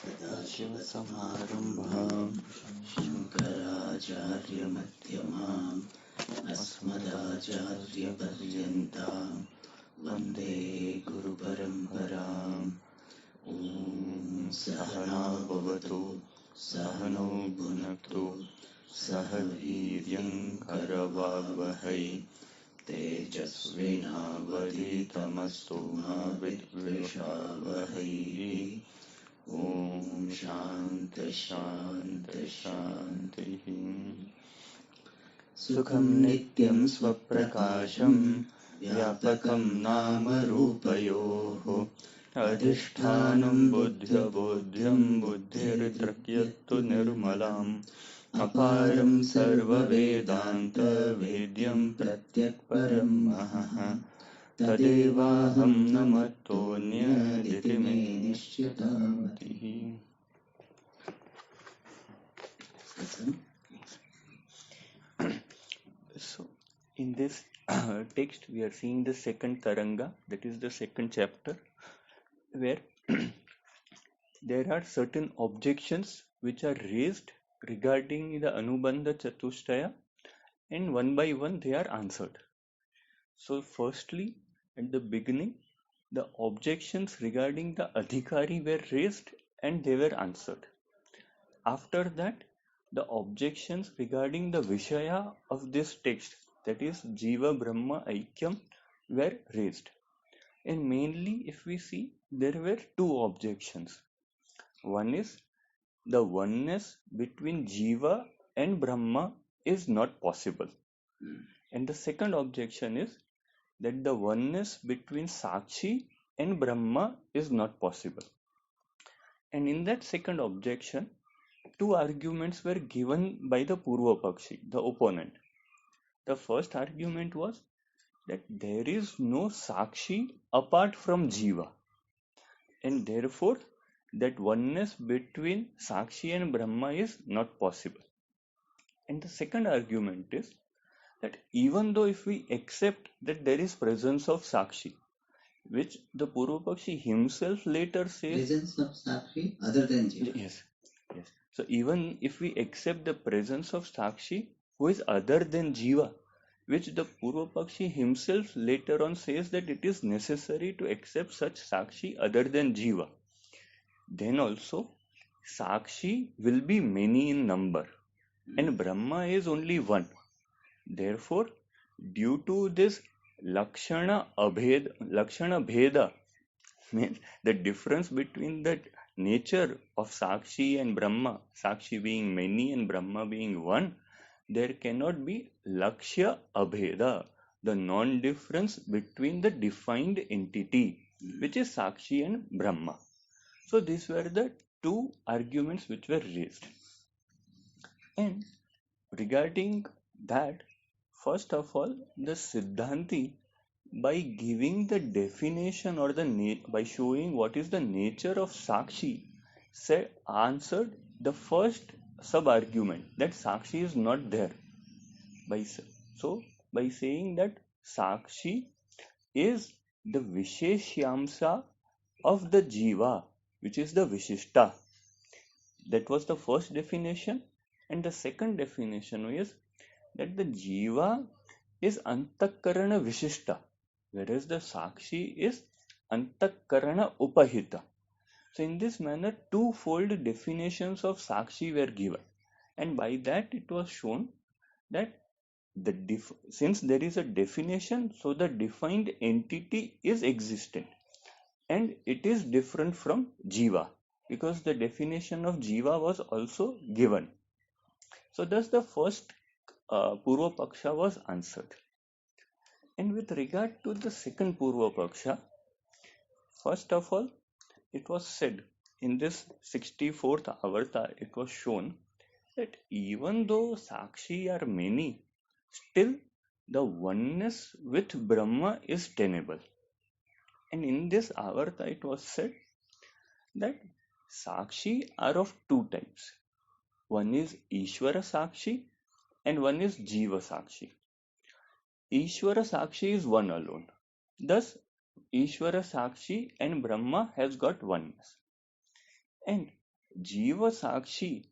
सदाशिवसमारम्भां शङ्कराचार्यमध्यमाम् अस्मदाचार्यपर्यन्तां वन्दे गुरुपरम्पराम्। ॐ सहना भवतु सहनौ भुनक्तु सह वीर्यं करवावहै तेजस्विनावधीतमस्तु मा विद्विषावहै। ॐ शान्ति शान्ति शान्तिः। सुखं नित्यं स्वप्रकाशं व्यापकं नाम रूपयोः अधिष्ठानं बुद्ध्यबोध्यं बुद्धिर्द्रक्यत्तु निर्मलाम् अपारं सर्ववेदान्तवेद्यं प्रत्यक्परं महः तदेवाहं न मत्तोऽन्यदिति मे निश्चिता मतिः। So, in this text, we are seeing the second Taranga, that is the second chapter, where there are certain objections which are raised regarding the Anubandha Chatushtaya, and one by one they are answered. So, firstly, at the beginning, the objections regarding the Adhikari were raised and they were answered. After that, the objections regarding the Vishaya of this text, that is Jiva Brahma Aikyam, were raised. And mainly, if we see, there were two objections. One is the oneness between Jiva and Brahma is not possible. And the second objection is that the oneness between Sakshi and Brahma is not possible. And in that second objection, two arguments were given by the Purva Pakshi, the opponent. The first argument was that there is no Sakshi apart from Jiva, and therefore that oneness between Sakshi and Brahma is not possible. And the second argument is that even though if we accept that there is presence of Sakshi, which the Purva Pakshi himself later says, presence of Sakshi other than Jiva. Yes. So even if we accept the presence of Sakshi who is other than Jiva, which the Purva Pakshi himself later on says that it is necessary to accept such Sakshi other than Jiva, then also Sakshi will be many in number and Brahma is only one. Therefore, due to this Lakshana Bheda, means the difference between the nature of Sakshi and Brahma, Sakshi being many and Brahma being one, there cannot be Lakshya Abheda, the non-difference between the defined entity, which is Sakshi and Brahma. So these were the two arguments which were raised. And regarding that, first of all, the Siddhanti, by giving the definition or by showing what is the nature of Sakshi, answered the first sub-argument that Sakshi is not there. By saying that Sakshi is the Visheshyamsa of the Jiva, which is the Vishishta. That was the first definition. And the second definition is that the Jiva is Antakarana Vishishta, whereas the Sakshi is Antakarana Upahita. So in this manner, twofold definitions of Sakshi were given. And by that it was shown that since there is a definition, so the defined entity is existent. And it is different from Jiva, because the definition of Jiva was also given. So thus the first Purva Paksha was answered. And with regard to the second Purva Paksha, first of all, it was said in this 64th Avarta, it was shown that even though Sakshi are many, still the oneness with Brahma is tenable. And in this Avarta, it was said that Sakshi are of two types. One is Ishvara Sakshi and one is Jiva Sakshi. Ishvara Sakshi is one alone. Thus, Ishvara Sakshi and Brahma has got oneness. And Jiva Sakshi,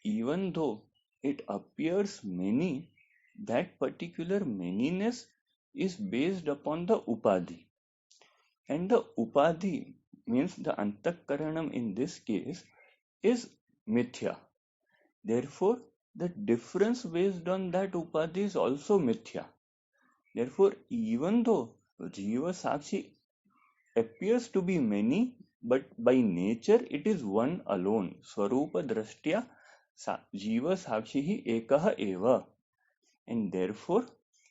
even though it appears many, that particular manyness is based upon the Upadhi. And the Upadhi means the Antakaranam in this case is Mithya. Therefore, the difference based on that Upadhi is also Mithya. Therefore, even though Jiva Sakshi appears to be many, but by nature it is one alone. Swarupa Drashtya Jiva Sakshihi Ekaha Eva. And therefore,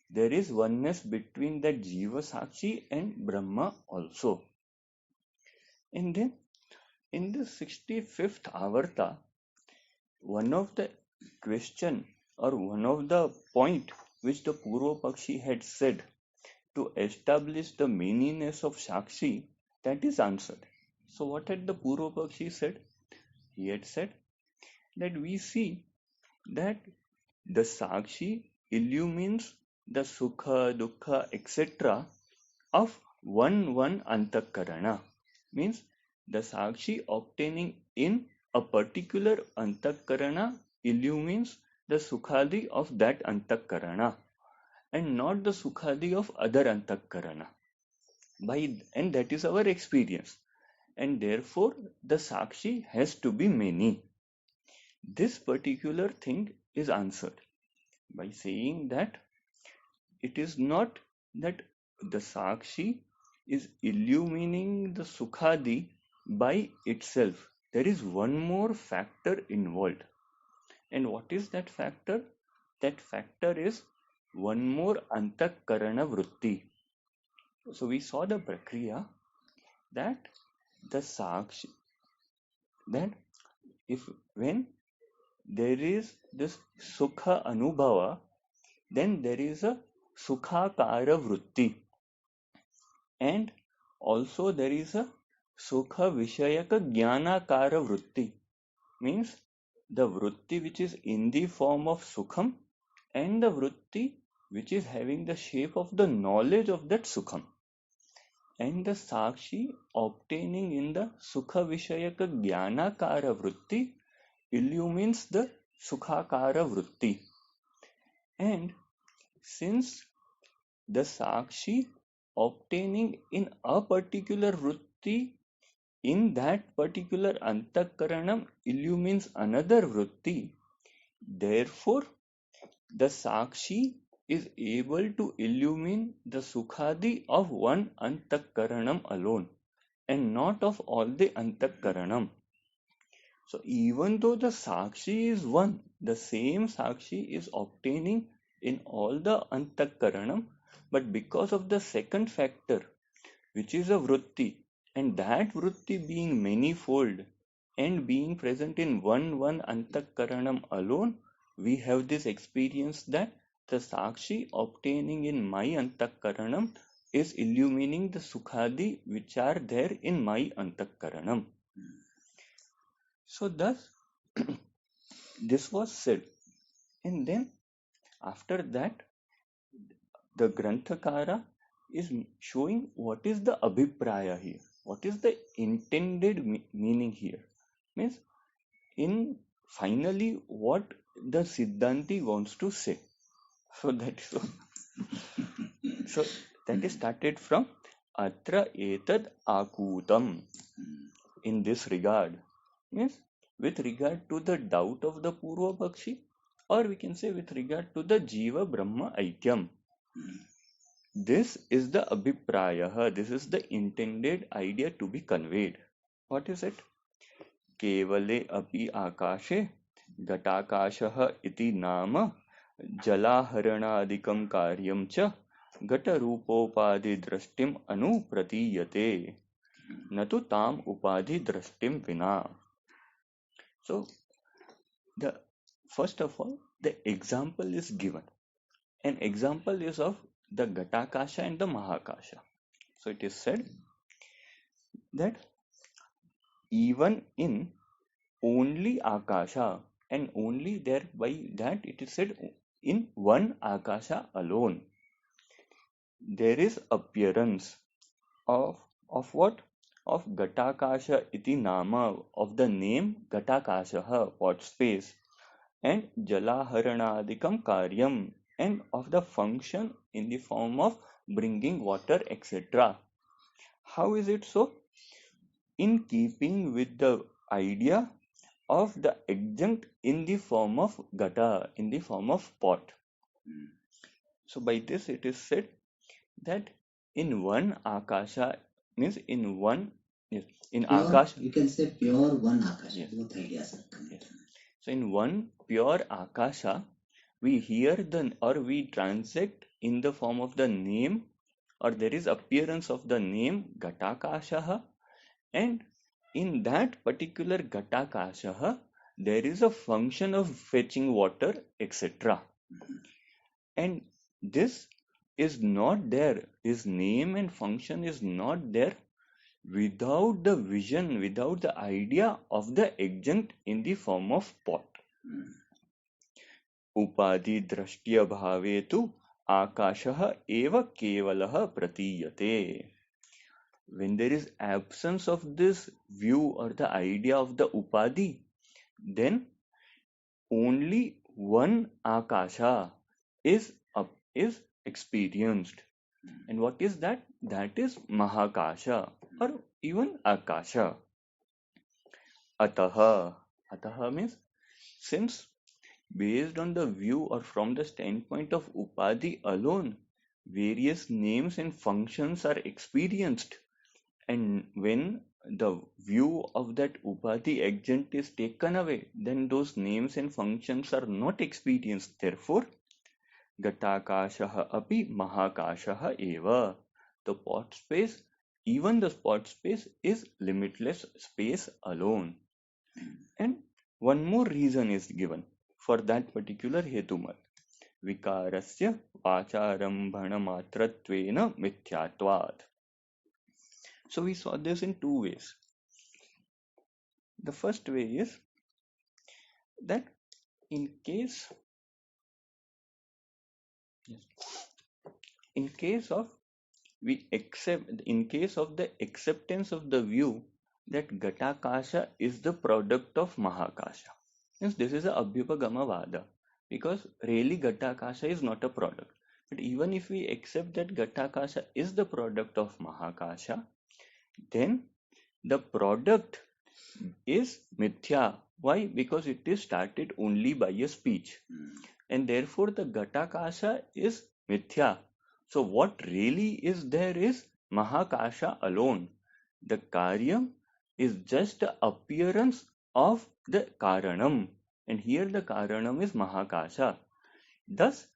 there is oneness between that Jiva Sakshi and Brahma also. And then in the 65th Avarta, one of the question or one of the point which the Purva Pakshi had said to establish the manyness of Sakshi, that is answered. So what had the Purva Pakshi said? He had said that we see that the Sakshi illumines the Sukha, Dukkha, etc. of one Antakarana. Means the Sakshi obtaining in a particular Antakarana illumines the Sukhadi of that Antakarana and not the Sukhadi of other Antakarana. And that is our experience. And therefore, the Sakshi has to be many. This particular thing is answered by saying that it is not that the Sakshi is illumining the Sukhadi by itself. There is one more factor involved. And what is that factor? That factor is one more Antakarana Vritti. So we saw the Prakriya that the Sakshi, that if when there is this Sukha Anubhava, then there is a Sukhakara Vritti. And also there is a Sukha Vishayaka Jnanakara Vritti. Means the Vritti which is in the form of Sukham and the Vritti which is having the shape of the knowledge of that Sukham. And the Sakshi obtaining in the Sukha Vishayaka Jnanakara Vritti illumines the Sukhakara Vritti. And since the Sakshi obtaining in a particular Vritti in that particular Antakaranam illumines another Vritti, therefore the Sakshi is able to illumine the Sukhadi of one Antakaranam alone and not of all the Antakaranam. So even though the Sakshi is one, the same Sakshi is obtaining in all the Antakaranam, but because of the second factor, which is a Vritti, and that Vritti being manifold and being present in one Antakaranam alone, we have this experience that the Sakshi obtaining in my Antakaranam is illumining the Sukhadi which are there in my Antakaranam. So thus this was said, and then after that the Granthakara is showing what is the abhipraya here, what is the intended meaning here. Means in finally what the Siddhanti wants to say. So that is started from Atra etad akutam. In this regard, means with regard to the doubt of the Purva Pakshi, or we can say with regard to the Jiva Brahma Aikyam. This is the abhipraya, this is the intended idea to be conveyed. What is it? Kevale api akashe gatakashah iti nama jalaharanadikam karyam cha gatarupopadhi drashtim anupratiyate natu tam upadhi drashtim vina. So first of all, the example is given. An example is of the Gatakasha and the Mahakasha. So it is said that even in only Akasha, and only there by that it is said in one Akasha alone, there is appearance of what? of Ghatakasha iti nama, of the name Ghatakasha, pot space, and Jalaharanadikam karyam, and of the function in the form of bringing water, etc. How is it so? In keeping with the idea of the adjunct in the form of Ghata, in the form of pot. So by this it is said that in one Akasha, means in one, yes, in Pure, Akash, you can say pure one Akasha. yes, Both ideas are coming. yes. So in one pure Akasha, we hear the or we transact in the form of the name, or there is appearance of the name Ghatakasha, and in that particular Ghatakasha, there is a function of fetching water, etc. And this is not there. His name and function is not there without the vision, without the idea of the adjunct in the form of pot. उपाधि दृष्ट्यभावे तु आकाशः एव केवलः प्रतीयते. When there is absence of this view or the idea of the upadhi, then only one akasha is experienced. And what is that? That is mahakasha or even akasha. Ataha means, since based on the view or from the standpoint of upadhi alone, various names and functions are experienced, and when the view of that upadhi adjunct is taken away, then those names and functions are not experienced. Therefore, Ghatakashah api mahakashah eva. The pot space, even the spot space, is limitless space alone. And one more reason is given for that particular hetumat. Vikarasya vacharambhanamatrattvena mithyatvad. So we saw this in two ways. The first way is that in case of in case of the acceptance of the view that Ghatakasha is the product of Mahakasha. Means this is a Abhyupagama Vada, because really Ghatakasha is not a product. But even if we accept that Ghatakasha is the product of Mahakasha, then the product is mithya. Why? Because it is started only by a speech. And therefore the Ghatakasha is mithya. So what really is there is Mahakasha alone. The Karyam is just the appearance of the Karanam. And here the Karanam is Mahakasha. Thus,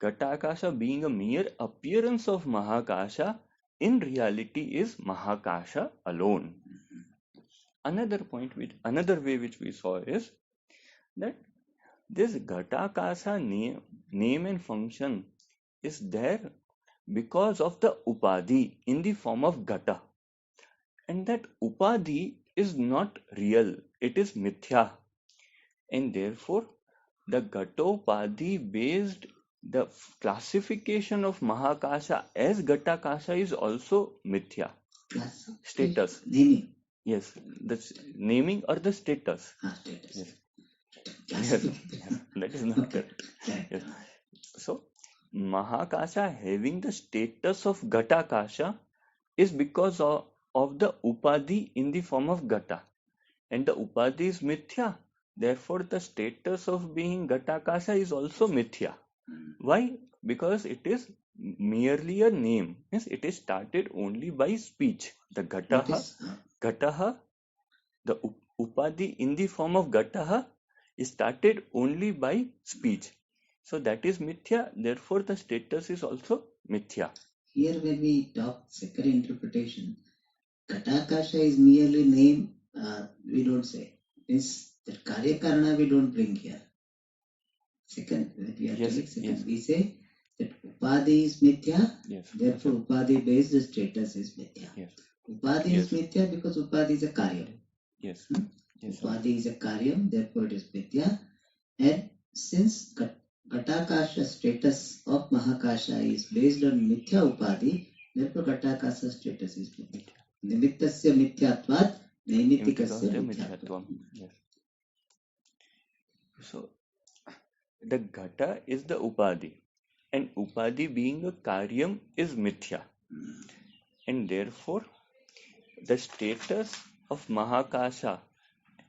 Ghatakasha being a mere appearance of Mahakasha, in reality is Mahakasha alone. Another way which we saw is that this Ghatakasha name and function is there because of the upadhi in the form of Ghata. And that upadhi is not real, it is mithya. And therefore, the Ghatopadhi based the classification of Mahakasha as Ghatakasha is also mithya. Status. Naming. Yes, the naming or the status. Status. Yes, that is not correct. Yes. So, Mahakasha having the status of Ghatakasha is because of the upadhi in the form of Ghata. And the upadhi is mithya. Therefore, the status of being Ghatakasha is also mithya. Why? Because it is merely a name. Means it is started only by speech. The Ghataha, the upadhi in the form of Ghataha is started only by speech. So that is mithya. Therefore, the status is also mithya. Here, when we talk second interpretation, Ghatakasha is merely name. We don't say. Means that Karya Karana we don't bring here. Second, when we are telling second, we say that Upadhi is mithya. Yes. Therefore, Upadhi based status is mithya. Yes. Upadhi is mithya because Upadhi is a Karyam. Yes. Upadhi is a Karyam, therefore it is mithya. And since Ghatakasha status of Mahakasha is based on mithya Upadhi, therefore Ghatakasha status is mithya. Nimittasya mithyatvat naimittikasya Imtikasya mithyatvam. mithyatvam. Yes. So the ghata is the upadhi, and upadhi being a karyam is mithya, and therefore the status of mahakasha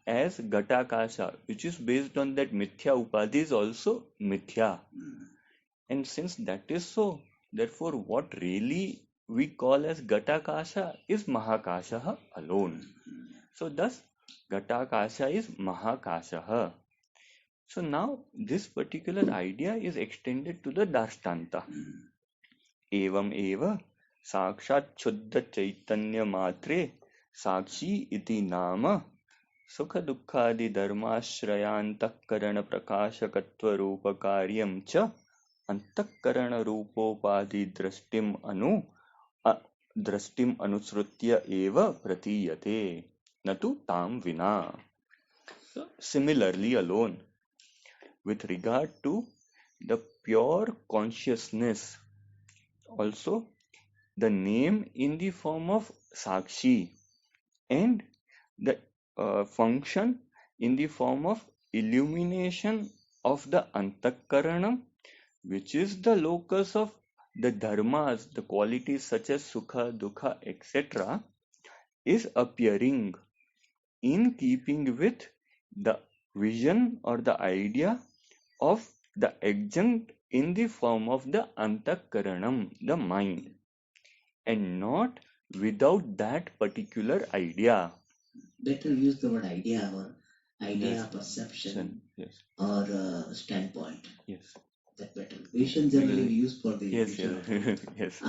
as ghatakasha, which is based on that mithya upadhi, is also mithya. And since that is so, therefore what really we call as ghatakasha is mahakasha alone. So thus ghatakasha is mahakasha. So now this particular idea is extended to the Dashtanta. Evam eva sakshat chuddha chaitanya matre sakshi iti nama sukha dukkhadi dharmashrayantakaran prakashakatva rupa karyam cha antakaran रूपोपाधि drashtim anusrutya eva pratiyate natu tam vina. So similarly alone, with regard to the pure consciousness, also the name in the form of sakshi and the function in the form of illumination of the antakaranam, which is the locus of the dharmas, the qualities such as sukha, dukha, etc., is appearing in keeping with the vision or the idea of the adjunct in the form of the antakaranam, the mind, and not without that particular idea. Better use the word idea or idea, Yes. perception, Yes. or standpoint. Yes. That better. Vision generally we use for the Yes. vision Yes. of truth. Yes.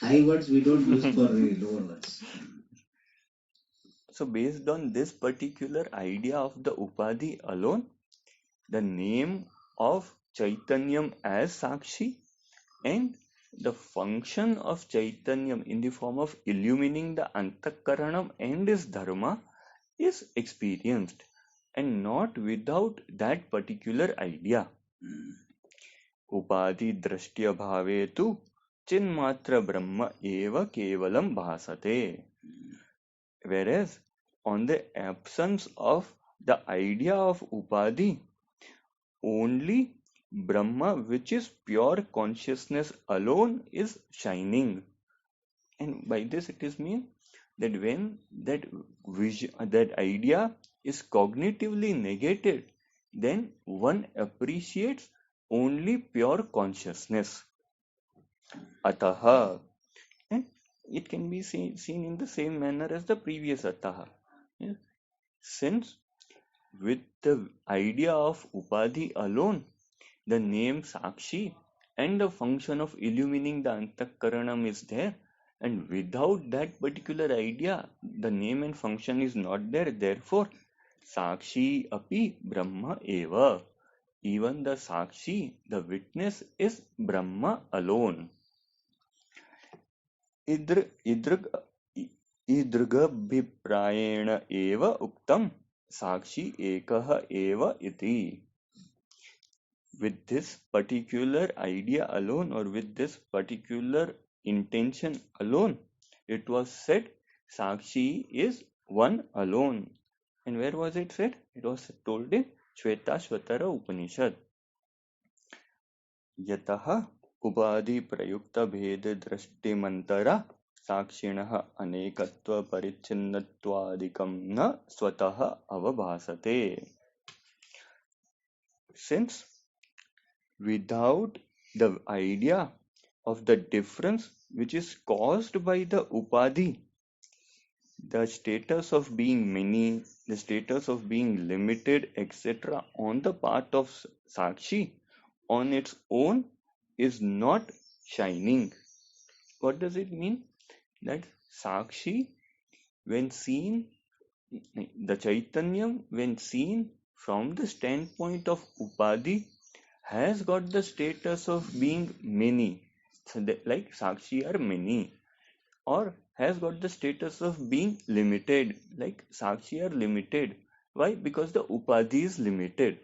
High words we don't use for the lower words. So based on this particular idea of the upadhi alone, the name of Chaitanyam as Sakshi and the function of Chaitanyam in the form of illumining the Antakaranam and his Dharma is experienced, and not without that particular idea. Upadhi drashtya bhave tu chinmatra brahma eva kevalam bhasate. Whereas on the absence of the idea of upadhi, only Brahma, which is pure consciousness alone, is shining. And by this it is mean that when that vision, that idea is cognitively negated, then one appreciates only pure consciousness. Ataha. And it can be seen in the same manner as the previous ataha. Yeah. Since with the idea of upadhi alone, the name Sakshi and the function of illumining the Antakaranam is there, and without that particular idea, the name and function is not there. Therefore, Sakshi api Brahma eva. Even the Sakshi, the witness, is Brahma alone. ईदृगभिप्रायेण एव उक्तं साक्षी एकः एव इति. With this particular idea alone, or with this particular intention alone, it was said Sakshi is one alone. And where was it said? It was told in Shvetashvatara Upanishad. Yataha उपाधि प्रयुक्त भेद दृष्टिमंतरा साक्षिणः अनेकत्व परिच्छिन्नत्वादिकं न स्वतः अवभासते. Since without the idea of the difference which is caused by the upadhi, the status of being many, the status of being limited, etc., on the part of Sakshi on its own is not shining. What does it mean? That Sakshi, when seen, the Chaitanyam, when seen from the standpoint of Upadhi, has got the status of being many. So like Sakshi are many, or has got the status of being limited, like Sakshi are limited. Why? Because the Upadhi is limited.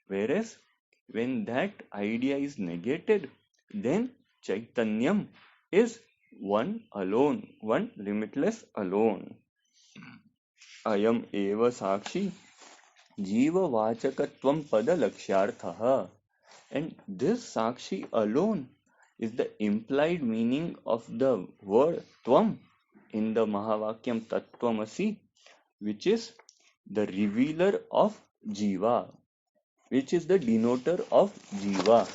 Whereas when that idea is negated, then Chaitanyam is one alone, one limitless alone. Ayam eva sakshi jiva vachakatvam pada lakshyarthaha. And this sakshi alone is the implied meaning of the word tvam in the Mahavakyam Tattvamasi, which is the revealer of jiva, which is the denoter of jiva.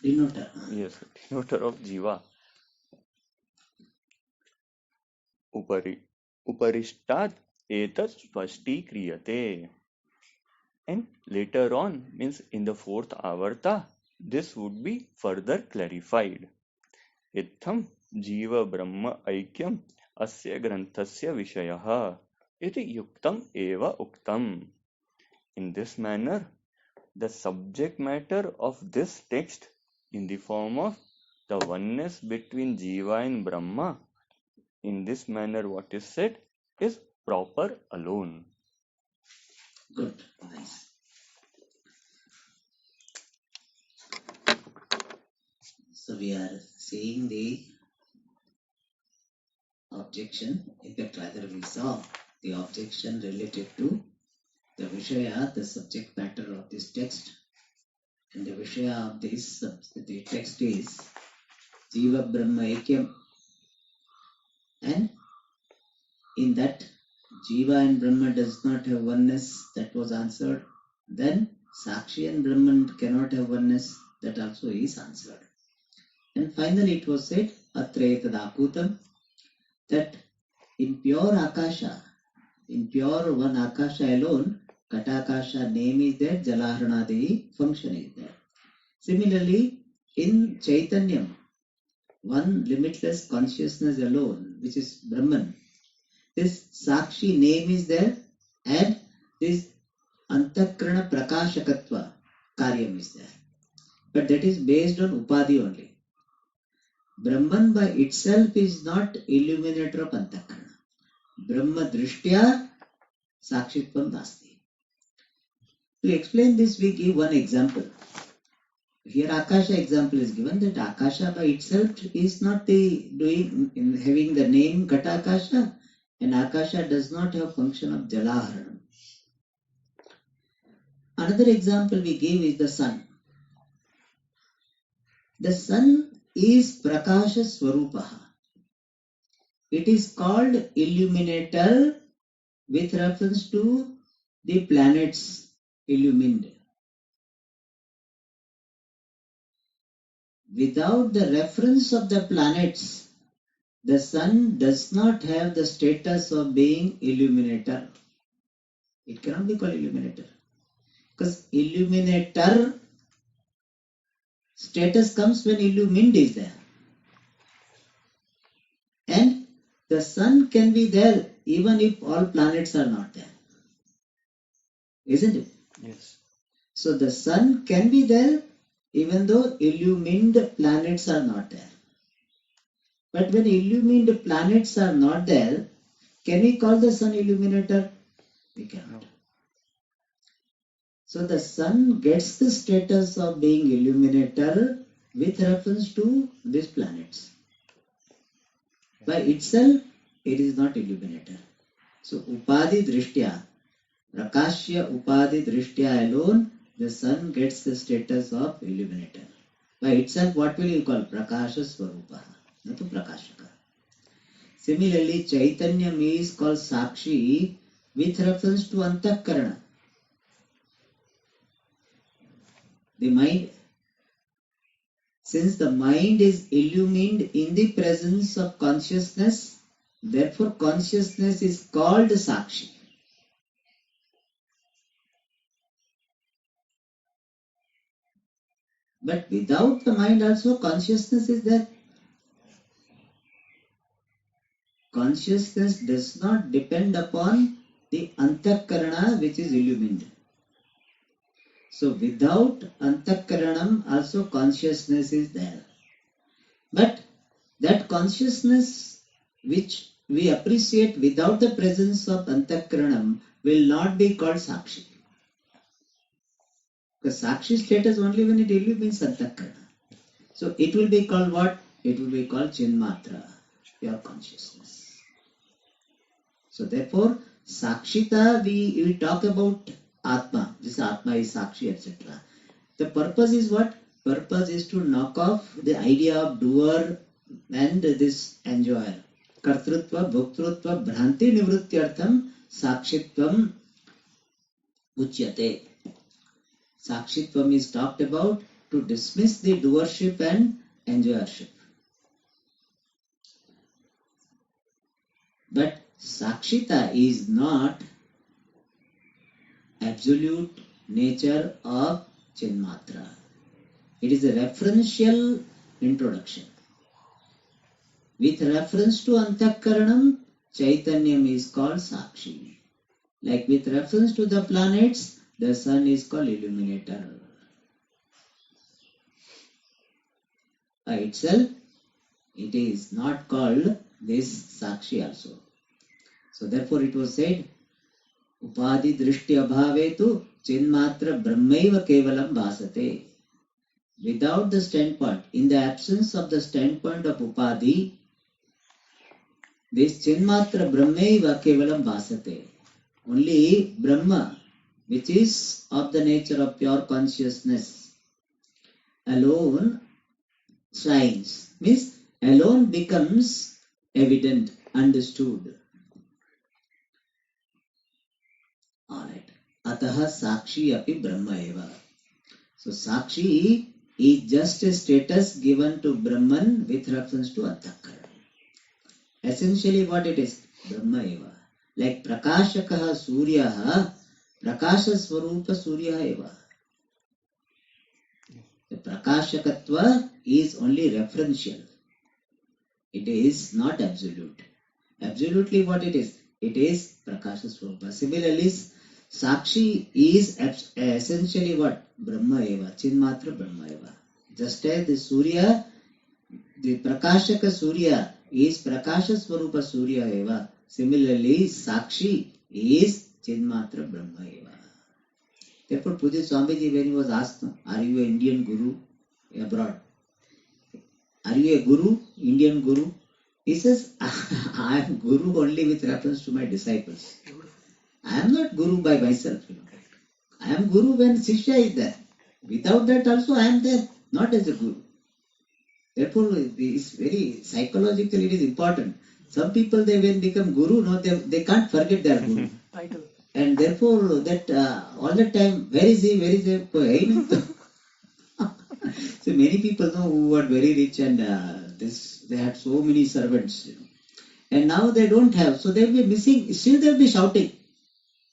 Denoter. Yes, denoter of jiva. Uparishtat etat spashtikriyate. And later on, means in the fourth avarta, this would be further clarified. Itham jiva brahma aikyam asya granthasya vishayah iti yuktam eva uktam. In this manner, the subject matter of this text in the form of the oneness between jiva and brahma, in this manner what is said is proper alone. Good, nice. So we are seeing the objection. In fact, rather we saw the objection related to the Vishaya, the subject matter of this text. And the Vishaya of this the text is Jiva Brahma Ekyam. And in that Jiva and Brahma does not have oneness, that was answered. Then Sakshi and Brahman cannot have oneness, that also is answered. And finally it was said, Atrayatadakutam, that in pure Akasha, in pure one Akasha alone, Katakasha name is there, Jalaharanadi function is there. Similarly, in Chaitanyam, one limitless consciousness alone, which is Brahman, this Sakshi name is there, and this Antakrana Prakashakatva Karyam is there. But that is based on Upadhi only. Brahman by itself is not illuminator of Antakrana. Brahma Drishtya Sakshitvam Nasti. To explain this, we give one example. Here Akasha example is given, that Akasha by itself is not having the name Ghatakasha, and Akasha does not have function of Jalaharanam. Another example we give is the sun. The sun is Prakasha Swarupaha. It is called illuminator with reference to the planets illumined. Without the reference of the planets, the sun does not have the status of being illuminator. It cannot be called illuminator. Because illuminator status comes when illumined is there. And the sun can be there even if all planets are not there. Isn't it? Yes. So the sun can be there even though illumined planets are not there. But when illumined planets are not there, can we call the sun illuminator? We cannot. No. So the sun gets the status of being illuminator with reference to these planets. By itself, it is not illuminator. So Upadhi Drishtya, Prakashya Upadhi Drishtya alone, the sun gets the status of illuminator. By itself, what will you call? Prakasha Swarupaha, not Prakashaka. Similarly, Chaitanya is called Sakshi with reference to Antakarana. The mind, since the mind is illumined in the presence of consciousness, therefore consciousness is called Sakshi. But without the mind also consciousness is there. Consciousness does not depend upon the Antakarana which is illumined. So without Antakaranam also consciousness is there. But that consciousness which we appreciate without the presence of Antakaranam will not be called Sakshi. Because Sakshi status only when it illumines Antakarana. So it will be called what? it will be called Chinmatra, pure consciousness. So therefore, Sakshita, we talk about Atma. This Atma is Sakshi, etc. The purpose is what? Purpose is to knock off the idea of doer and this enjoyer. Kartrutva, Bhoktrutva, Bhranti Nivrutyartham, Sakshitvam Uchyate. Sakshitvam is talked about to dismiss the doership and enjoyership. But Sakshita is not absolute nature of Chinmatra. It is a referential introduction. With reference to Antakaranam, Chaitanyam is called Sakshi. Like with reference to the planets, the sun is called illuminator. By itself, it is not called this Sakshi also. So therefore it was said, Upadi Drishti Abhavetu Chinmatra Brahmaiva Kevalam Bhasate. Without the standpoint, in the absence of the standpoint of Upadi, this Chinmatra Brahmaiva Kevalam Bhasate. Only Brahma, which is of the nature of pure consciousness, alone shines. Means alone becomes evident, understood. Alright. Ataha Sakshi api Brahma eva. So Sakshi is just a status given to Brahman with reference to Antakaran. Essentially what it is? Brahma eva. Like Prakashakaha Suryaha, Prakasha Swarupa Surya eva. The Prakashakatva is only referential. It is not absolute. Absolutely what it is? It is Prakasha Swarupa. Similarly, Sakshi is essentially what? Brahma eva. Chinmatra Brahma eva. Just as the Surya, the Prakashaka Surya is Prakasha Swarupa Surya eva. Similarly, Sakshi is Chinmatra Brahma eva. Therefore, Pujya Swamiji, when he was asked, are you an Indian Guru abroad? Are you a Guru, Indian Guru? He says, I am Guru only with reference to my disciples. I am not Guru by myself. I am Guru when Shishya is there. Without that also I am there, not as a Guru. Therefore, it is very psychologically it is important. Some people, they when become Guru, no, they can't forget their Guru. And therefore, that all the time, where is he? Where is he? So many people know who were very rich and they had so many servants. And now they don't have. So they'll be missing. Still they'll be shouting,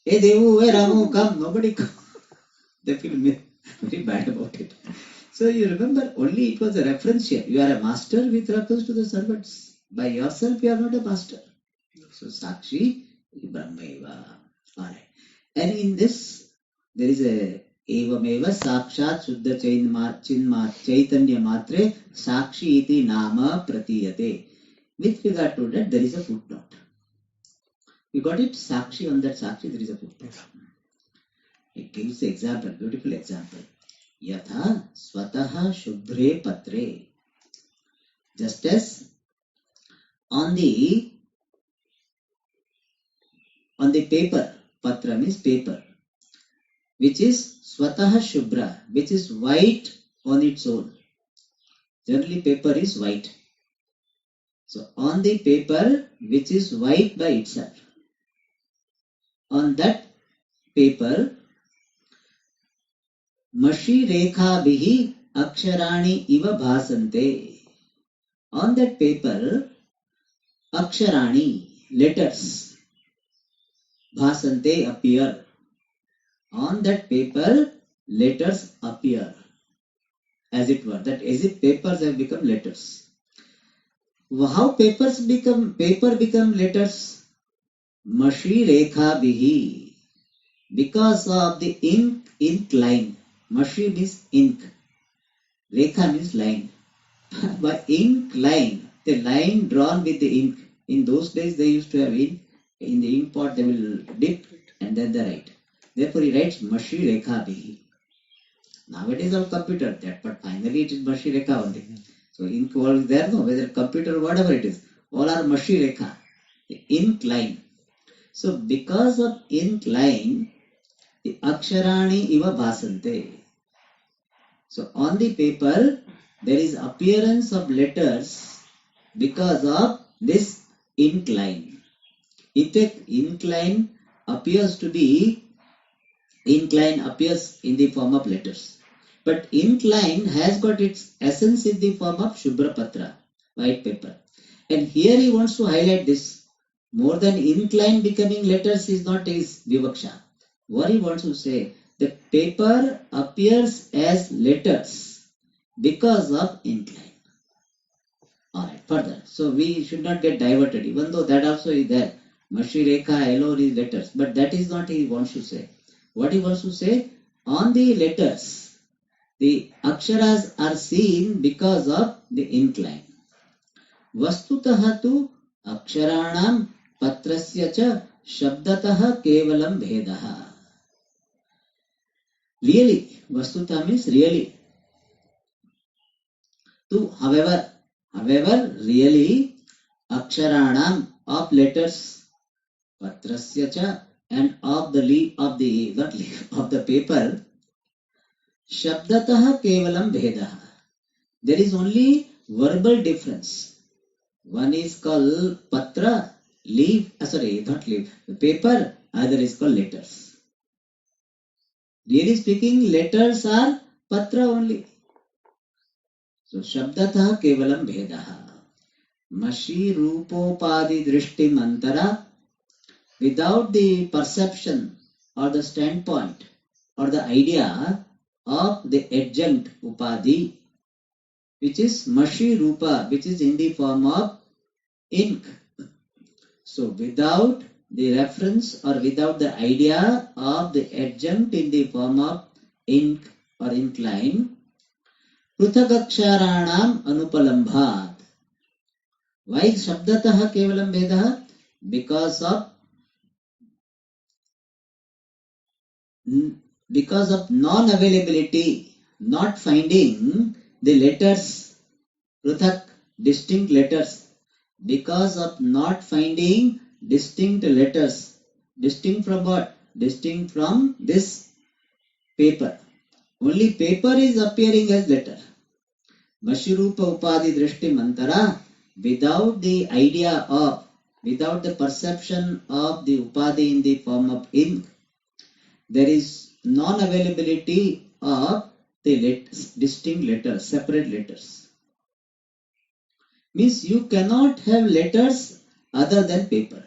hey Devu, hey Ramu, come. Nobody come. They feel very bad about it. So you remember, only it was a reference here. You are a master with reference to the servants. By yourself, you are not a master. So Sakshi, Brahmaiva. Alright. And in this, there is a Evameva Sakshat Suddha Chaitanya Matre Sakshi iti Nama Pratiyate. With regard to that, there is a footnote. You got it? Sakshi, on that Sakshi, there is a footnote. It gives the example, beautiful example. Yatha Swataha Shubhre Patre. Just as on the paper, Patra means paper, which is Swataha Shubhra, which is white on its own. Generally, paper is white. So, on the paper, which is white by itself, on that paper, Mashi Rekha Bihi Aksharani Iva Bhasante. On that paper, Aksharani, letters, Bhasante appear. On that paper, letters appear. As it were, that as if papers have become letters. How paper become letters? Mashi Rekha Bihi. Because of the ink line. Mashi means ink. Rekha means line. By ink line, the line drawn with the ink. In those days, they used to have ink. In the ink pot, they will dip and then they write. Therefore, he writes Mashi Rekha Bihi. Nowadays, on computer, that, but finally it is Mashi Rekha only. So ink wall is there, no, whether computer, whatever it is, all are Mashi Rekha, ink line. So because of ink line, the aksharani iva bhasante. So on the paper, there is appearance of letters because of this ink line. In fact, ink line appears in the form of letters. But ink line has got its essence in the form of Shubhra Patra, white paper. And here he wants to highlight this. More than ink line becoming letters is not his vivaksha. What he wants to say, the paper appears as letters because of ink line. Alright, further. So we should not get diverted, even though that also is there. Mashi Rekha alone is letters, but that is not he wants to say. What he wants to say, on the letters, the aksharas are seen because of the ink line. Vastutah tu aksharanam patrasya cha shabdatah kevalam bhedah. Really, Vastutah means really. To, however, really, aksharanam of letters, patrasya cha, and of the leaf of the not leaf of the paper, shabdatah kevalam bhedah. There is only verbal difference. One is called patra, leaf, sorry, not leaf, paper, other is called letters. Really speaking, letters are patra only. So, shabdatah kevalam bhedah. Mashi rupopadi drishti mantara, without the perception or the standpoint or the idea of the adjunct upadi, which is mashi rupa, which is in the form of ink. So without the reference or without the idea of the adjunct in the form of ink or ink line, pruthagaksharanam anupalambhat. Why shabdatah kevalam vedah? Because of non-availability, not finding the letters, pruthak, distinct letters. Because of not finding distinct letters. Distinct from what? Distinct from this paper. Only paper is appearing as letter. Mashirupa upadi drishti mantara, without the idea of, without the perception of the upadi in the form of ink, there is non-availability of the distinct letters, separate letters. Means you cannot have letters other than paper.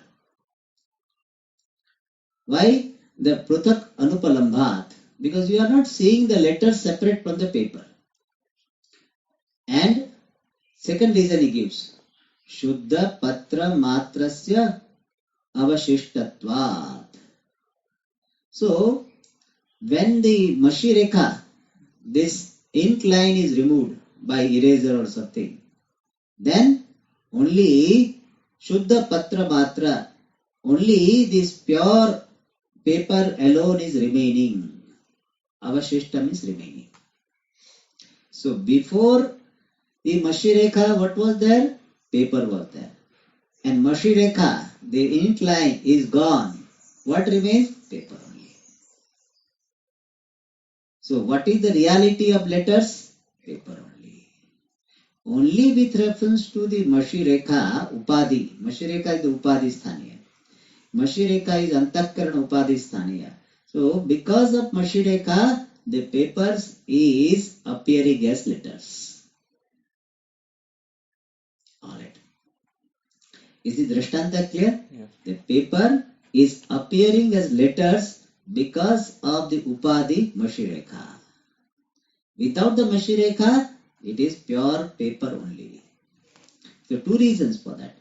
Why? The pruthak anupalambhat. Because you are not seeing the letters separate from the paper. And second reason he gives, Shuddha patra matrasya avashishtatvat. So, when the mashi rekha, this ink line is removed by eraser or something, then only Shuddha Patra Matra, only this pure paper alone is remaining. Avashishtam is remaining. So before the Mashi Rekha, what was there? Paper was there. And Mashi Rekha, the ink line is gone. What remains? Paper only. So what is the reality of letters? Paper only. Only with reference to the Mashi Rekha, Upadi. Mashi Rekha is the Upadi Sthaniya. Mashi Rekha is Antakarana Upadi Sthaniya. So, because of Mashi Rekha, the papers is appearing as letters. Alright. Is the Drishtanta clear? Yes. The paper is appearing as letters because of the Upadi Mashi Rekha. Without the Mashi Rekha, it is pure paper only. So two reasons for that.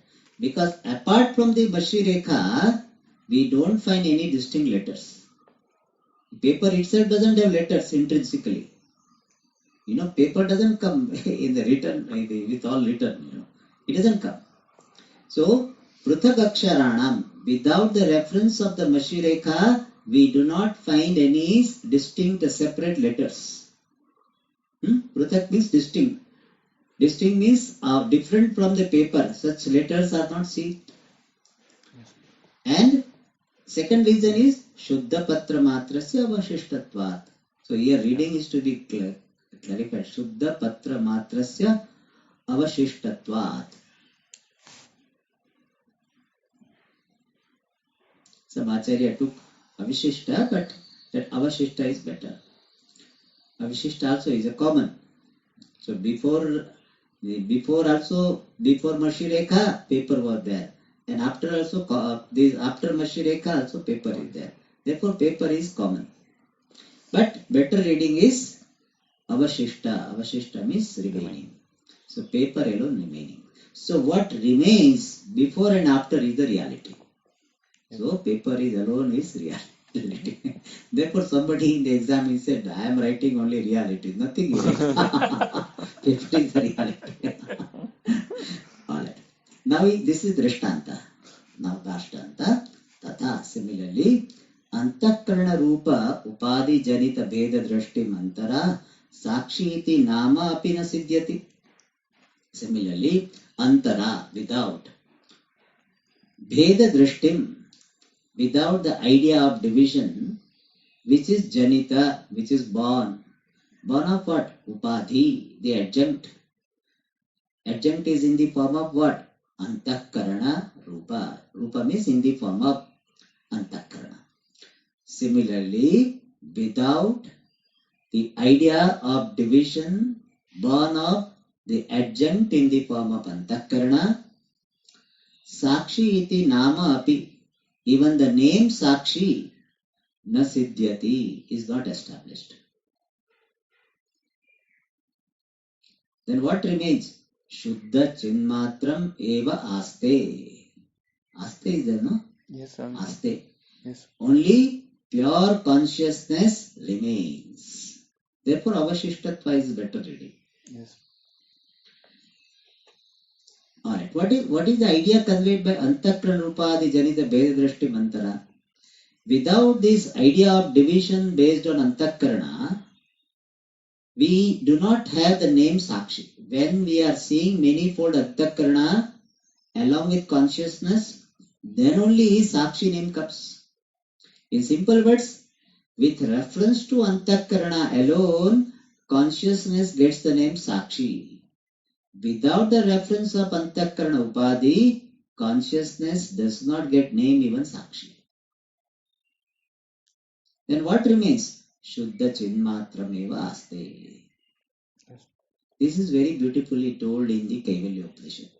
Because apart from the Mashi Rekha, we don't find any distinct letters. Paper itself doesn't have letters intrinsically. Paper doesn't come in the written, with all written, It doesn't come. So, Pruthak Aksharanam, without the reference of the Mashi Rekha, we do not find any distinct separate letters. Pruthak means distinct. Distinct means different from the paper. Such letters are not seen. And second reason is Shuddha Patra Matrasya Avashishtatvat. So here reading is to be clarified. Shuddha Patra Matrasya Avashishtatvat. Some Acharya took Avishishta, but that Avashishta is better. Avishishta also is a common. So before Mashireka, paper was there. And after also, after Mashireka also paper is there. Therefore, paper is common. But better reading is Avashishta. Avashishta means remaining. So paper alone remaining. So what remains before and after is the reality. So paper is alone is reality. Therefore, somebody in the exam said, I am writing only reality. Nothing is paper is the reality. Alright. Now this is Drishtanta. Now Dashtanta. Tata. Similarly, Antakarana Rupa Upadi Janita Bheda Drashti Mantara Sakshi iti Nama api na siddhyati. Similarly, Antara, without Bheda Drashtim, without the idea of division, which is Janita, which is born. Born of what? Upadhi, the adjunct. Adjunct is in the form of what? Antakarana Rupa. Rupa means in the form of Antakarana. Similarly, without the idea of division, born of the adjunct in the form of Antakarana, Sakshi iti nama api, even the name Sakshi, na siddhyati, is not established. Then what remains? Shuddha Chinmatram eva aste. Aste is there, no? Yes, Aste. Yes. Only pure consciousness remains. Therefore, Avashishtatva is better reading. Yes. Alright, what is the idea conveyed by Antakarana Rupadi Janita Bheda Drashti Mantara? Without this idea of division based on Antakarana, we do not have the name Sakshi. When we are seeing manifold Antakarana along with consciousness, then only Sakshi name comes. In simple words, with reference to Antakarana alone, consciousness gets the name Sakshi. Without the reference of Antakarana Upadhi, consciousness does not get name even Sakshi. Then what remains? Shuddha Chinmatrameva Aste. This is very beautifully told in the Kaivalya Upanishad.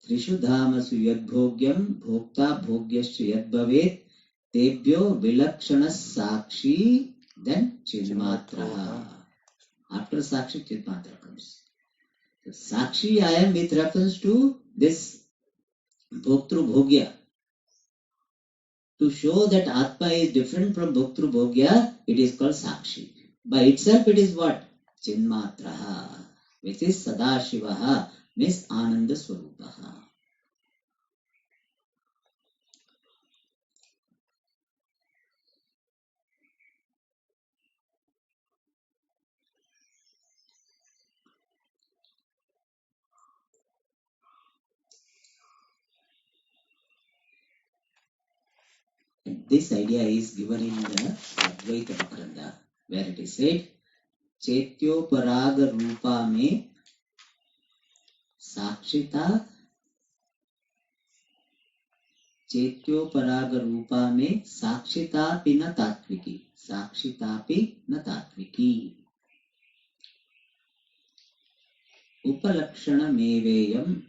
Trishu Dhamasu Yad Bhogyam Bhokta Bhogyasya Yad Bhavet Tebhyo Vilakshanas Sakshi, then Chinmatra. After Sakshi, Chinmatra comes. So, Sakshi I am with reference to this Bhoktru Bhogya. To show that Atma is different from Bhoktru Bhogya, it is called Sakshi. By itself it is what? Chinmatra, which is Sadashivaha, means Ananda Swarupaha. This idea is given in the Advaita Makaranda, where it is said, Chetyo Paraga Rupa me Sakshita, Chetyo Paraga Rupa me Sakshita Pina Tatviki, Sakshita Pina Tatviki. Upalakshana Meveyam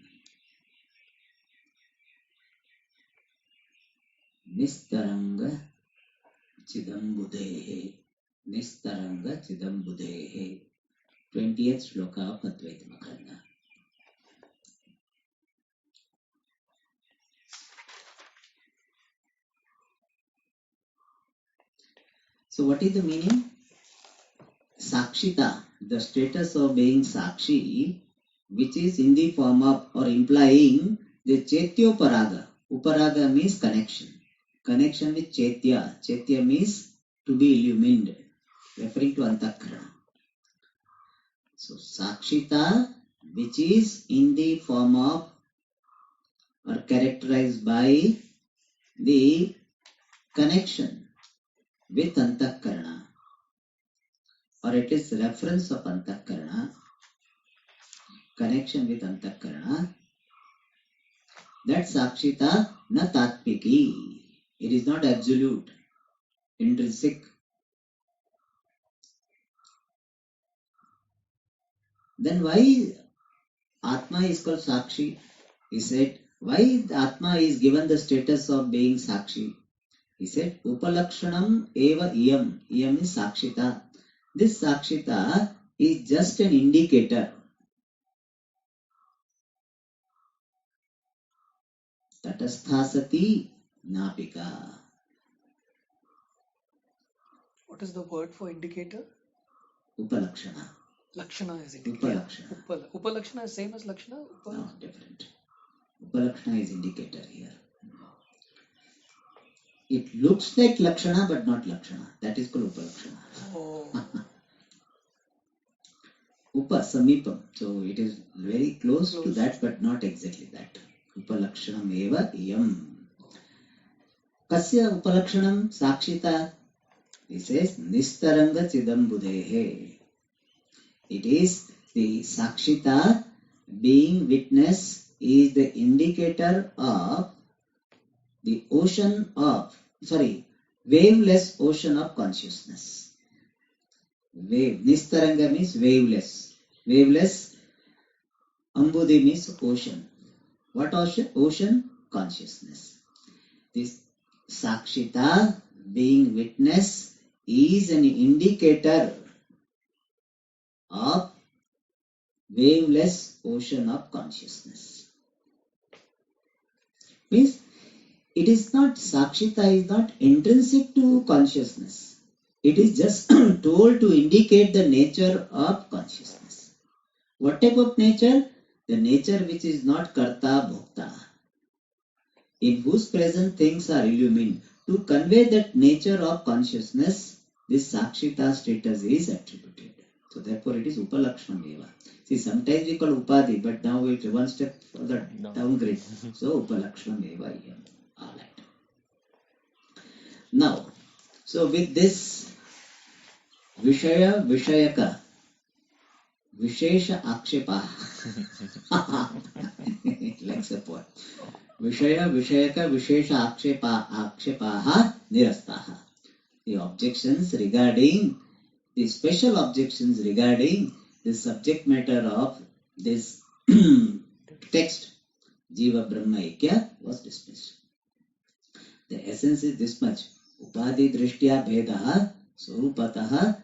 Nistaranga Chidambudehe. Nistaranga Chidambudehe. 20th Shloka of Advaita Makaranda. So what is the meaning? Sakshita, the status of being Sakshi, which is in the form of or implying the Chetyo Paraga. Uparaga means connection. Connection with Chaitya. Chaitya means to be illumined, referring to Antakarana. So Sakshita, which is in the form of or characterized by the connection with Antakarana, or it is reference of Antakarana, connection with Antakarana, that Sakshita na Tatpiki. It is not absolute, intrinsic. Then why Atma is called Sakshi? He said, why Atma is given the status of being Sakshi? He said, Upalakshanam eva iyam. Iyam is Sakshita. This Sakshita is just an indicator. Tatastha napika. What is the word for indicator? Upalakshana. Lakshana is indicator. Upalakshana. Upalakshana is same as Lakshana? No, different. Upalakshana is indicator here. It looks like Lakshana but not Lakshana. That is called Upalakshana. Oh. Upa, Samipam. So it is very close to that but not exactly that. Upalakshanam eva iyam. Kasya Upalakshanam Sakshita? He says, Nistaranga Chidambudehe. It is the Sakshita, being witness, is the indicator of the waveless ocean of consciousness. Nistaranga means waveless. Waveless, Ambudhi means ocean. What ocean? Ocean, consciousness. This Sakshita, being witness, is an indicator of waveless ocean of consciousness. Means it is not, Sakshita is not intrinsic to consciousness. It is just told to indicate the nature of consciousness. What type of nature? The nature which is not karta bhokta, in whose present things are illumined. To convey that nature of consciousness, this Sakshita status is attributed. So therefore it is Upalakshanam eva. See, sometimes we call Upadhi, but now we one step further downgrade. So Upalakshanam eva. Alright. Now, so with this Vishaya Vishayaka Vishesha Akshepa like support. Vishaya Vishayaka Vishesha Akshepaha Nirastaha. The objections regarding, the special objections regarding the subject matter of this text, Jiva Brahma Ikya, was dismissed. The essence is this much. Upadhi Drishtya Bhedaha Surupataha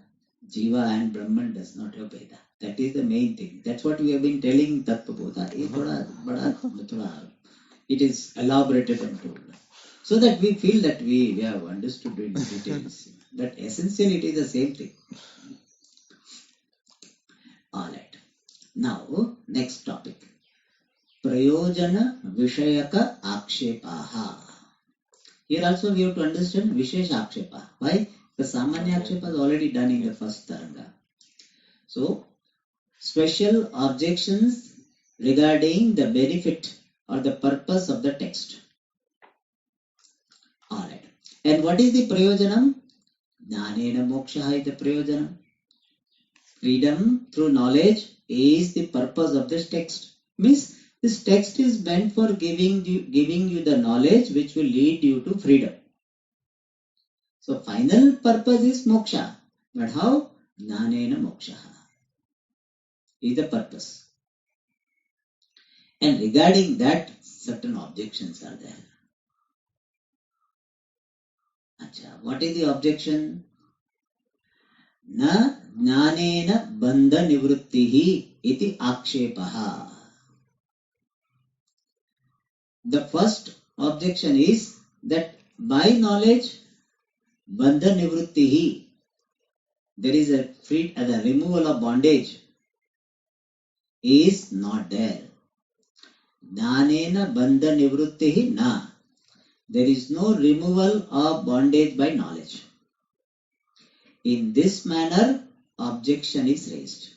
Jiva and Brahman does not have Bheda. That is the main thing. That's what we have been telling Tattvabodha. It is elaborated and told. So that we feel that we have understood in details. But essentially it is the same thing. Alright. Now, next topic. Prayojana Vishayaka Akshepaha. Here also we have to understand Vishesh Akshepa. Why? The Samanya Akshepa is already done in the first Taranga. So, special objections regarding the benefit or the purpose of the text. Alright. And what is the Prayojanam? Jnanena Moksha is the Prayojanam. Freedom through knowledge is the purpose of this text. Means this text is meant for giving you the knowledge which will lead you to freedom. So final purpose is moksha. But how? Jnanena moksha is the purpose. And regarding that, certain objections are there. Acha, what is the objection? Na jnanena bandha nivrittihi iti akshepaha. The first objection is that by knowledge, bandha nivrittihi, there is a the removal of bondage is not there. Jnanena bandha nivrittihi na. There is no removal of bondage by knowledge. In this manner, objection is raised.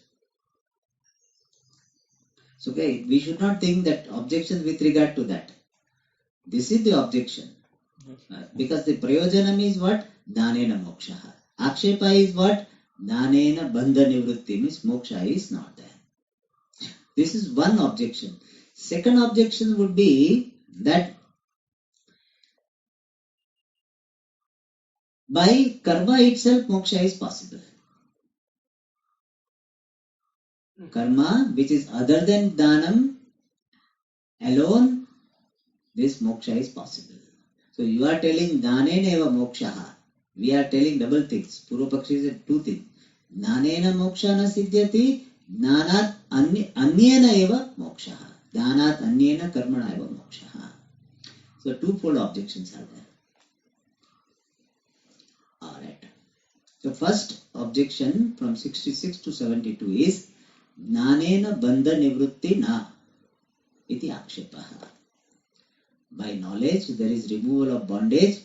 So okay, we should not think that objection with regard to that. This is the objection. Because the prayojanam is what? Dhanena moksha. Akshepa is what? Dhanena bandha nivrutti, means moksha is not there. This is one objection. Second objection would be that by karma itself moksha is possible. Karma which is other than dhanam alone, this moksha is possible. So you are telling dhanena eva moksha. We are telling double things. Purvapakshi said two things. Dhanena moksha na siddhyati, dhanat anyena eva moksha. Dhanat anyena karmana eva moksha. So twofold objections are there. Alright. The first objection from 66 to 72 is Jnanena bandha nivrutti na iti akshepaha. By knowledge there is removal of bondage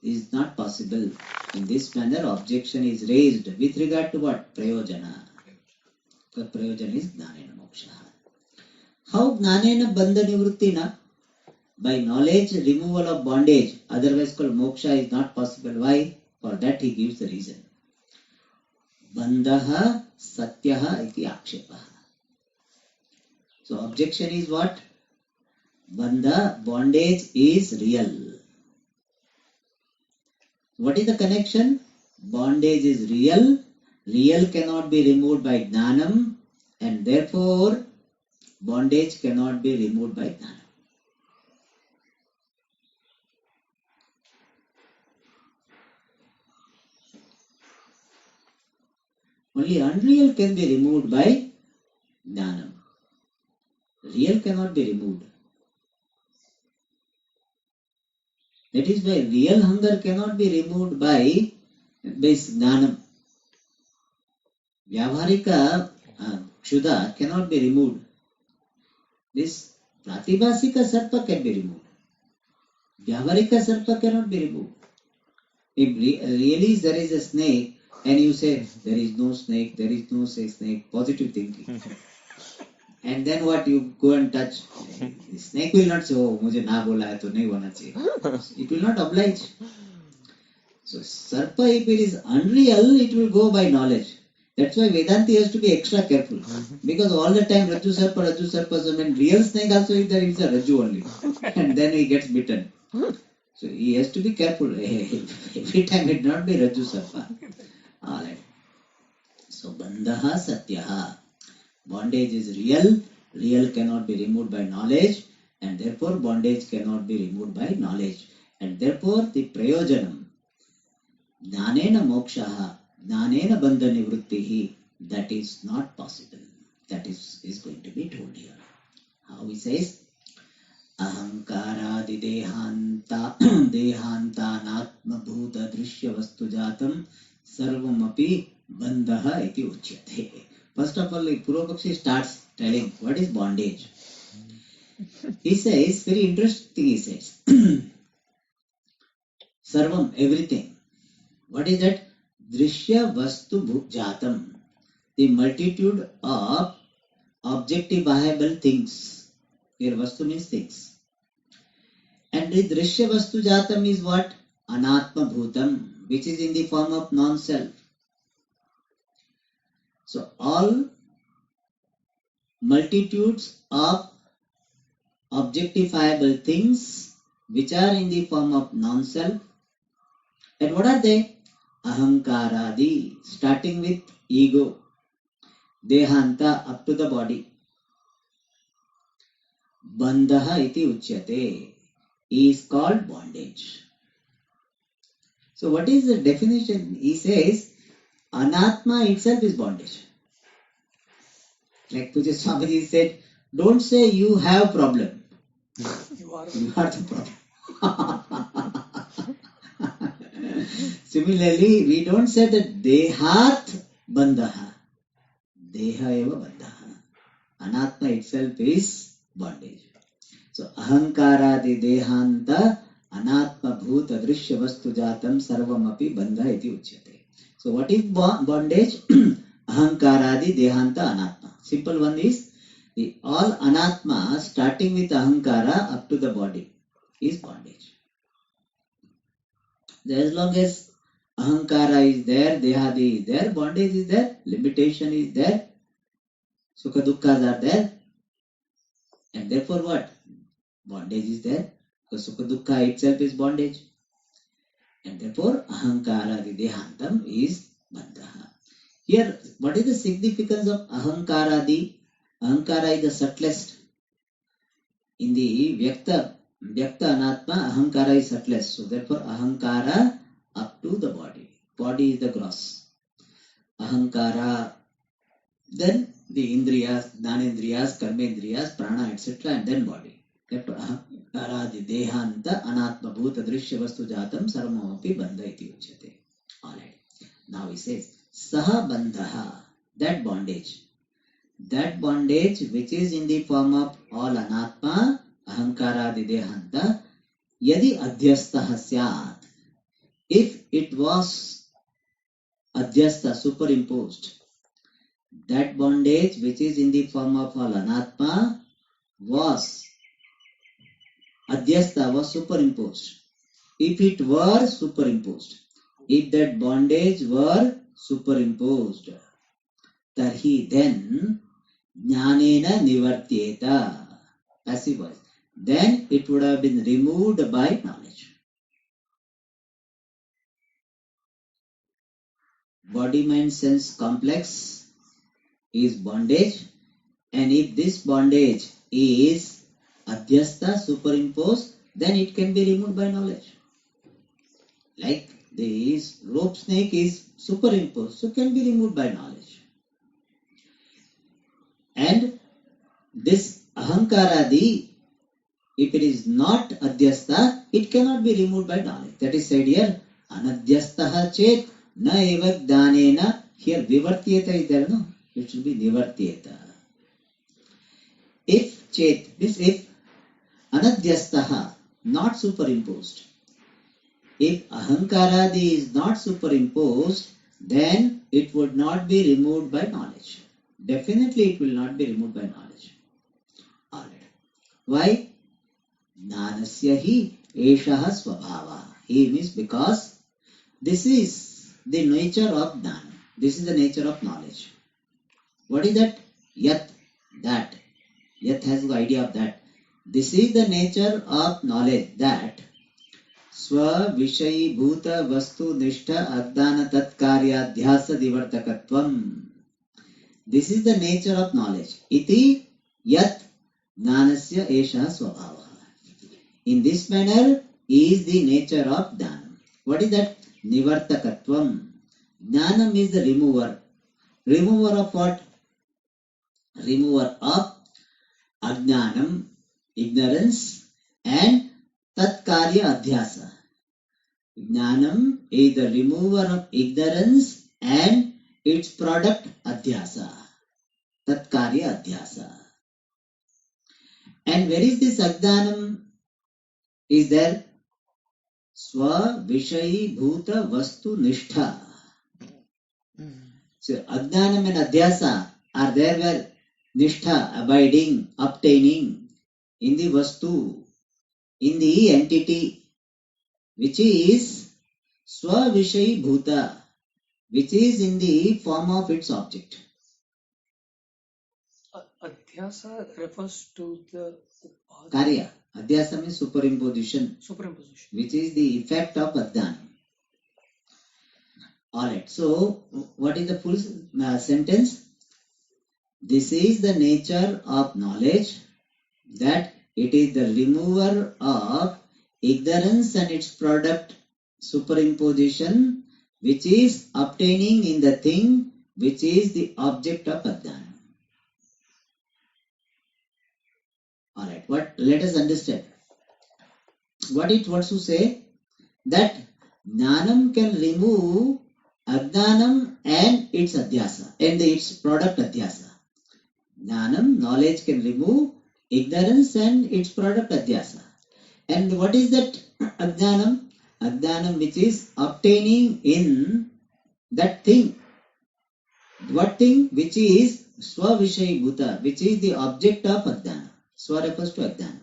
is not possible. In this manner objection is raised with regard to what? Prayojana. The prayojana is Jnanena moksha. How Jnanena bandha nivrutti na? By knowledge removal of bondage, otherwise called moksha, is not possible. Why? For that he gives the reason. Bandhaha satyaha iti akshepaha. So objection is what? Bandha, bondage is real. What is the connection? Bondage is real. Real cannot be removed by jnanam, and therefore bondage cannot be removed by jnanam. Only unreal can be removed by jnanam. Real cannot be removed. That is why real hunger cannot be removed by jnanam. Vyavaharika kshuda cannot be removed. This pratibhasika sarpa can be removed. Vyavaharika sarpa cannot be removed. If really there is a snake and you say there is no snake, positive thinking. And then what, you go and touch, the snake will not say, oh, mujhe na bola hai to nahi hona chahiye. It will not oblige. So sarpa, if it is unreal, it will go by knowledge. That's why Vedanti has to be extra careful. Because all the time Rajju sarpa, so when real snake also if there is a Rajju only. And then he gets bitten. So he has to be careful. Every time it not be Rajju sarpa. Alright. So bandhaha satyaha. Bondage is real. Real cannot be removed by knowledge. And therefore bondage cannot be removed by knowledge. And therefore the prayojanam. Jnanena mokshaha. Jnanena bandha nivrittihi. That is not possible. That is going to be told here. How he says? Ahankaradi dehanta dehantanatma bhuta drishya vastu jatam sarvamapi bandhaha iti uchyate. First of all, Purvapakshi starts telling what is bondage. He says, very interesting, he says, sarvam, everything. What is that? Drishya vastu jatam. The multitude of objectifiable things. Here vastu means things. And the drishya vastu jatam is what? Anatma bhutam, which is in the form of non-self. So all multitudes of objectifiable things which are in the form of non-self. And what are they? Ahankaradi, starting with ego. Dehanta, up to the body. Bandhaha iti uchyate, is called bondage. So what is the definition? He says, Anatma itself is bondage. Like Pujya Swamiji said, don't say you have problem. You are the problem. Similarly, we don't say that dehat bandhaha. Deha eva bandhaha. Anatma itself is bondage. So ahankaradi dehanta anatma bhuta drishya vastu jatam sarvamapi bandha iti uchyate. So what is bondage? Ahankaradi dehanta anatma. Simple one is all anatma starting with ahankara up to the body is bondage. As long as ahankara is there, dehadi is there, bondage is there, limitation is there, sukha dukkha's are there, and therefore what? Bondage is there, because sukha dukkha itself is bondage, and therefore ahankara dehantam is bandha. Here, what is the significance of ahankara? Ahankara is the subtlest. In the Vyakta Anatma, Ahankara is subtlest. So therefore, Ahankara up to the body. Body is the gross. Ahankara, then the Indriyas, Dhanendriyas, Karmendriyas, Prana, etc. and then body. Therefore, Ahankara, the Dehanta, Anatma Bhuta Drishya Vastu Jatam, Sarvamapi Bandha iti uchyate. Alright. Now he says, Saha Bandhaha, that bondage. That bondage which is in the form of all anatma, ahankara didehanta, yadi adhyastha syat. If it was adhyastha, superimposed, that bondage which is in the form of all anatma was adhyastha, was superimposed. If it were superimposed, if that bondage were superimposed, tarhi then jnanena nivartyeta, passive voice, then it would have been removed by knowledge. Body mind sense complex is bondage, and if this bondage is adhyastha, superimposed, then it can be removed by knowledge. Like this rope snake is superimposed, so can be removed by knowledge. And this ahankaradi, if it is not adhyastha, it cannot be removed by knowledge. That is said here, anadhyastaha chet na eva dhanena. Here vivartyeta is there, no? It should be nivartyeta. If chet means if anadhyastaha, not superimposed. If ahankaradi is not superimposed, then it would not be removed by knowledge. Definitely it will not be removed by knowledge. Alright. Why? Jnanasya hi eshaha svabhava. He means because this is the nature of jnana. This is the nature of knowledge. What is that? Yat, that. Yat has the idea of that. This is the nature of knowledge, that Swa Vishayi Bhuta Vastu Nishtha Adhana Tatkarya Dhyasa Divartakatvam. This is the nature of knowledge. Iti Yat Jnanasya Esha Swabhava. In this manner is the nature of Jnanam. What is that? Nivartakatvam. Jnanam is the remover. Remover of what? Remover of Ajnanam, ignorance, and Tatkarya Adhyasa. Jnanam is the remover of ignorance and its product Adhyasa. Tatkarya Adhyasa. And where is this Ajnanam? Is there? Swa Vishayi Bhuta Vastu Nishtha. So Ajnanam and Adhyasa are there where Nishtha, abiding, obtaining in the Vastu, in the entity, which is Swa Vishayi Bhuta, which is in the form of its object. Adhyasa refers to the Karya. Adhyasa means superimposition, which is the effect of Adhyana. Alright, so what is the full sentence? This is the nature of knowledge, that it is the remover of ignorance and its product superimposition, which is obtaining in the thing which is the object of Adhyana. Alright, let us understand. What it wants to say, that Jnanam can remove Ajnanam and its Adhyasa, and its product Adhyasa. Jnanam, knowledge, can remove ignorance and its product Adhyasa. And what is that Ajnanam? Ajnanam which is obtaining in that thing. What thing? Which is Swavishayi Bhuta, which is the object of Ajnana. Swa refers to Ajnana.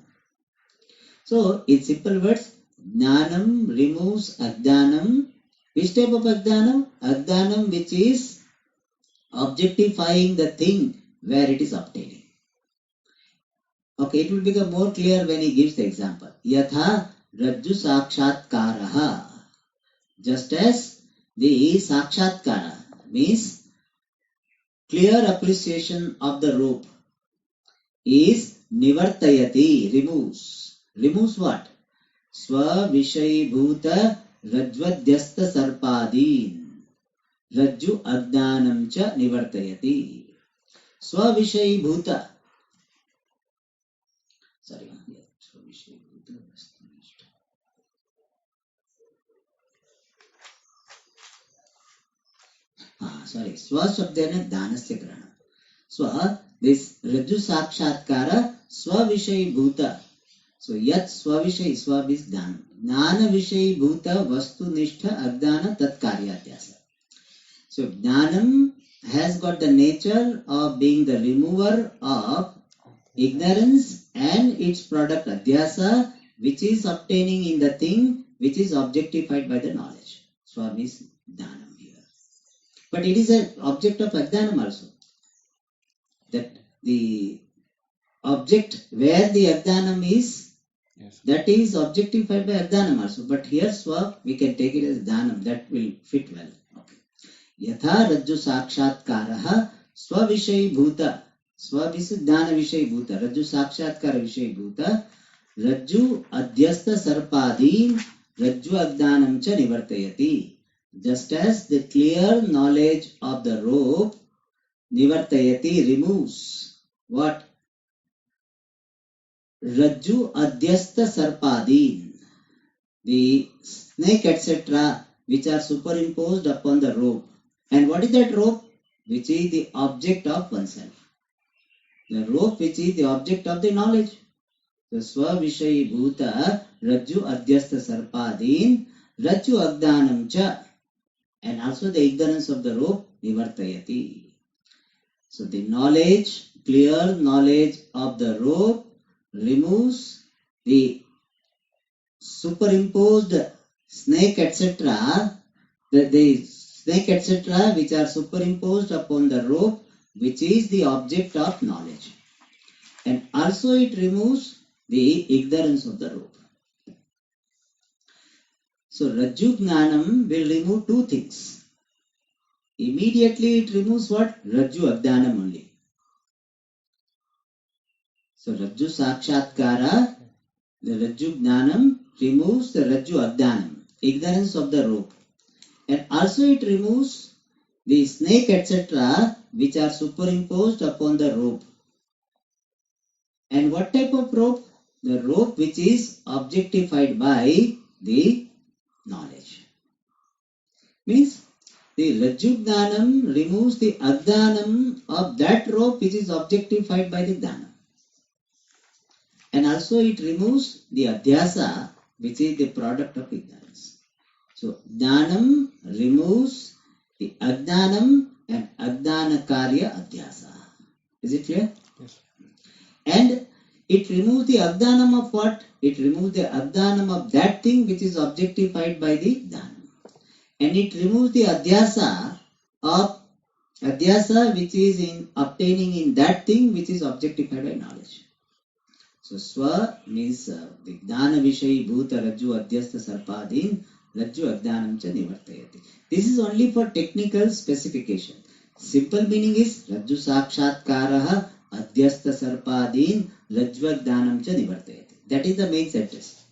So, in simple words, Jnanam removes Ajnanam. Which type of Ajnanam? Ajnanam which is objectifying the thing where it is obtaining. Okay, it will become more clear when he gives the example. Yatha Rajju Sakshatkaraha. Just as the Sakshatkara means clear appreciation of the rope is Nivartayati, removes. Removes what? Swa-vishayi-bhuta rajvadyasta sarpadin. Rajju ajnanam cha nivartayati. Swa-vishayi-bhuta. Sorry. Swa-vishayi-bhuta. Sorry. Swa shabdena dhanasya grahana. Swa, this Rajju Sakshatkara, Swa-vishayi bhuta. So, yat Swa-vishayi, Swa is Dhan. Jnana-vishayi bhuta vastu-nishtha ajnana tat karyatyasa. So, Jnanam has got the nature of being the remover of ignorance and its product Adhyasa, which is obtaining in the thing which is objectified by the knowledge. Swa is Jnanam here. But it is an object of Ajnanam also. That the object where the Ajnanam is, yes, that is objectified by Ajnanam also. But here Swa, we can take it as Jnanam. That will fit well. Okay. Yatha Rajju Sakshatkaraha Swavishayi Bhuta. Jnana Vishayi Bhuta. Rajju Sakshatkara Vishayi Bhuta. Rajju Adhyasta Sarpadin Rajju Ajnanam cha Nivartayati. Just as the clear knowledge of the rope Nivartayati removes what? Rajju Adhyasta Sarpadin, the snake, etc., which are superimposed upon the rope. And what is that rope? Which is the object of oneself. The rope which is the object of the knowledge. So, Swa-vishayi bhuta Rajju Adhyasta Sarpadin Rajju Agdanam cha, and also the ignorance of the rope Nivartayati. So, the knowledge, clear knowledge of the rope removes the superimposed snake, etc., the snake, etc., which are superimposed upon the rope, which is the object of knowledge. And also it removes the ignorance of the rope. So Rajju Gnanam will remove two things. Immediately it removes what? Rajju Agdanam only. So Rajju Sakshatkara, the Rajju Gnanam removes the Rajju Agdanam, ignorance of the rope. And also it removes the snake, etc., which are superimposed upon the rope. And what type of rope? The rope which is objectified by the knowledge. Means the Rajjugdanam removes the Agdanam of that rope which is objectified by the Dhanam. And also it removes the Adhyasa, which is the product of ignorance. So Dhanam removes the Ajnanam and Ajnana Karya Adhyasa. Is it clear? Yes. And it removes the Ajnanam of what? It removes the Ajnanam of that thing which is objectified by the Dhanam. And it removes the Adhyasa of Adhyasa which is in obtaining in that thing which is objectified by knowledge. So Swa means the Jnana Vishayi Bhuta Rajju Adhyasta Sarpadin Rajju Agdanam cha Nivartayati. This is only for technical specification. Simple meaning is Rajju Sakshatkaraha Adhyasta Sarpadin Rajju Agdanam cha Nivartayati. That is the main sentence.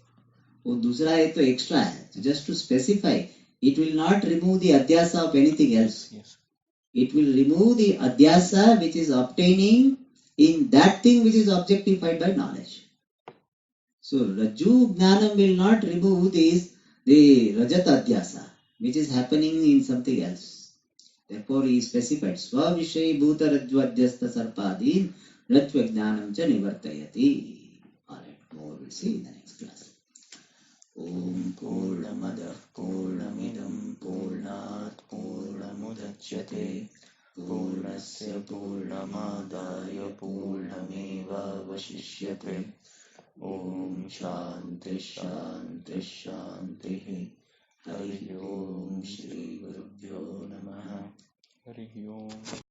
वो दूसरा है तो extra है. So just to specify, it will not remove the adhyasa of anything else. Yes. It will remove the adhyasa which is obtaining in that thing which is objectified by knowledge. So Rajju Gnanam will not remove the Rajata Adhyasa which is happening in something else. Therefore he specified Swavishayi Bhuta Rajju Adhyasta Sarpadin Rajju Gnanam cha Nivartayati. Alright, more we'll see in the next class. Om Purnamada Purnamidam Purnat Purnamudachyate पूर्णस्य पूर्णमादाय पूर्णमेवावशिष्यते। ॐ शान्ति शान्ति शान्तिः। हरिः ओम श्री गुरुभ्यो नमः। हरिः ओम।